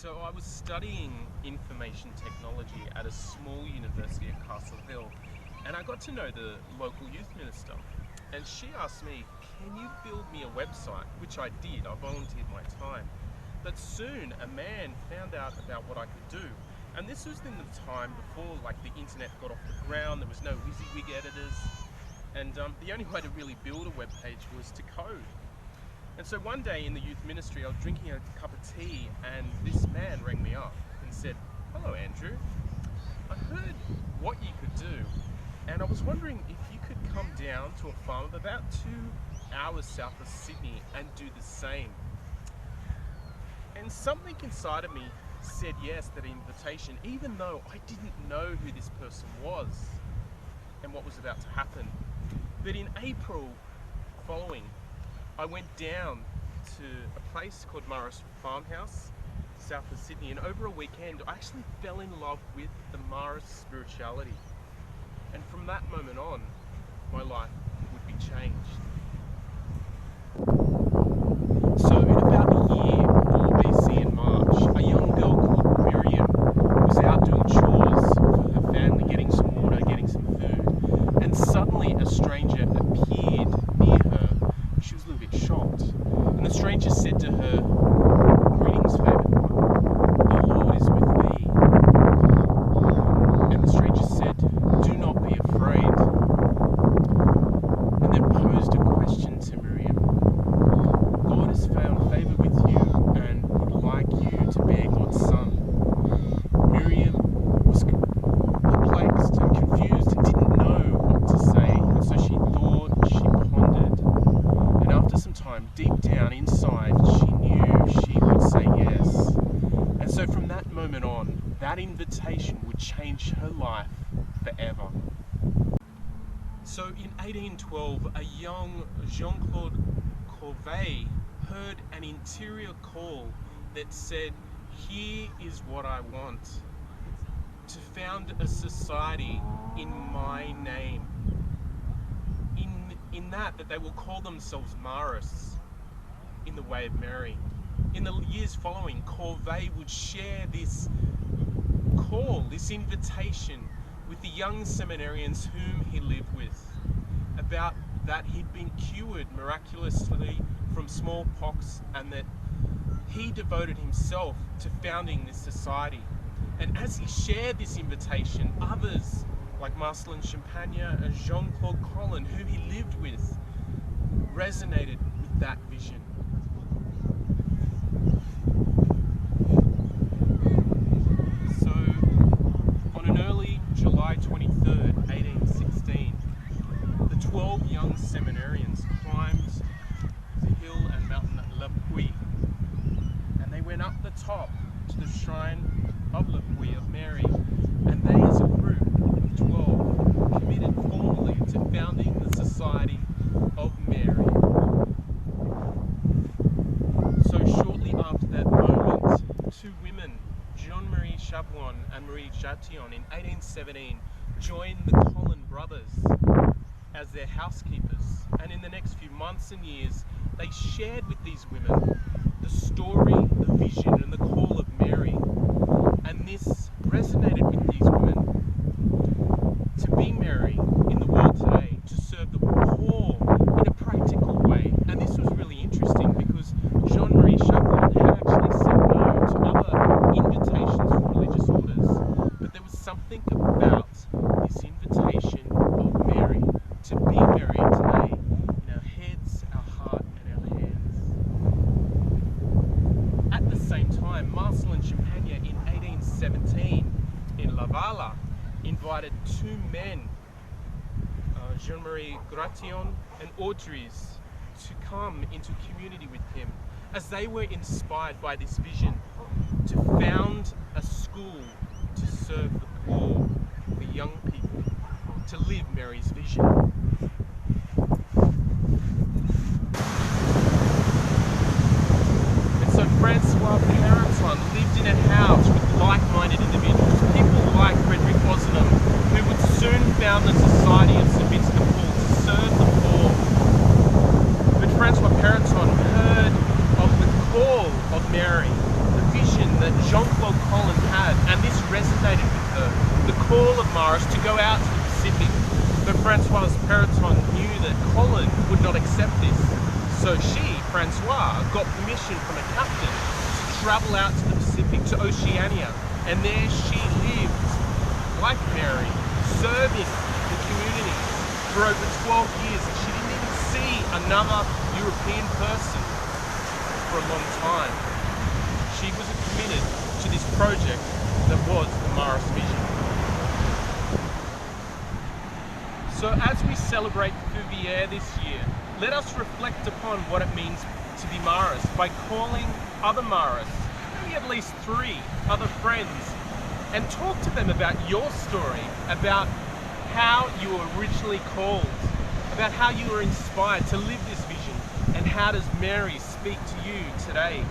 So I was studying information technology at a small university at Castle Hill, and I got to know the local youth minister. And she asked me, can you build me a website? Which I did, I volunteered my time. But soon a man found out about what I could do. And this was in the time before the internet got off the ground, there was no WYSIWYG editors. And the only way to really build a web page was to code. And so one day in the youth ministry, I was drinking a cup of tea and this man rang me up and said, "Hello Andrew, I heard what you could do and I was wondering if you could come down to a farm of about 2 hours south of Sydney and do the same." And something inside of me said yes to that invitation, even though I didn't know who this person was and what was about to happen. But in April following, I went down to a place called Marist farmhouse, south of Sydney, and over a weekend I actually fell in love with the Marist spirituality. And from that moment on, my life would be changed. So in about a year, 4 BC in March, a young girl called Miriam was out doing chores for her family, getting some water, getting some food, and suddenly a stranger appeared near her. She was a little bit shocked, and the stranger said to her, "Greetings, favoured one, the Lord is with thee." And the stranger said, "Do not be afraid," and then posed a question to Miriam. "God has found favour with you and would like you to bear God's son." Miriam was perplexed and confused and didn't know what to say, and so she thought, she pondered, and after some time, deep down inside, she knew she would say yes. And so from that moment on, that invitation would change her life forever. So in 1812, a young Jean-Claude Fourviere heard an interior call that said, "Here is what I want, to found a society in my name. In that they will call themselves Marists, in the way of Mary." In the years following, Fourviere would share this call, this invitation, with the young seminarians whom he lived with, about that he'd been cured miraculously from smallpox and that he devoted himself to founding this society. And as he shared this invitation, others like Marcelin Champagne and Jean-Claude Collin, who he lived with, resonated with that vision. So, on an early July 23rd, 1816, the 12 young seminarians climbed the hill and mountain La Puy, and they went up the top to the shrine of La Puy of Mary, and they as a group of 12 committed formally to founding the Society of Mary. So shortly after that moment, 2 women, Jean-Marie Chabouin and Marie Jatillon, in 1817 joined the Collin brothers as their housekeepers, and in the next few months and years they shared with these women the story, the vision and the call of Mary. And this resonated with these women to be Mary in the world today, to serve the poor in a practical way. And this was really interesting because Jean-Marie Chabouin had actually said no to other invitations from religious orders, but there was something about this invitation of Mary to be Mary today in our heads, our heart and our hands. At the same time, Marcelin Champagne in 1817 in Laval invited 2 men, Jean-Marie Gratillon and Audrey's, to come into community with him as they were inspired by this vision to found a school to serve the poor, the young people, to live Mary's vision. And so Francois Perenton lived in a house with like-minded individuals, people like Frederick Ozanam, who would soon found the Society of St. Vincent de Paul to serve the poor. But Francois Perenton heard of the call of Mary, the vision that Jean-Claude Collin had, and this resonated with her, the call of Marist to go out to the Pacific. But Francoise Peloton knew that Collin would not accept this. So she, Francoise, got permission from a captain to travel out to the Pacific, to Oceania, and there she lived, like Mary, serving the community for over 12 years. She didn't even see another European person for a long time. She was committed to this project that was the Marist vision. So as we celebrate Fourviere this year, let us reflect upon what it means to be Marist by calling other Marists, maybe at least 3 other friends, and talk to them about your story, about how you were originally called, about how you were inspired to live this vision, and how does Mary speak to you today?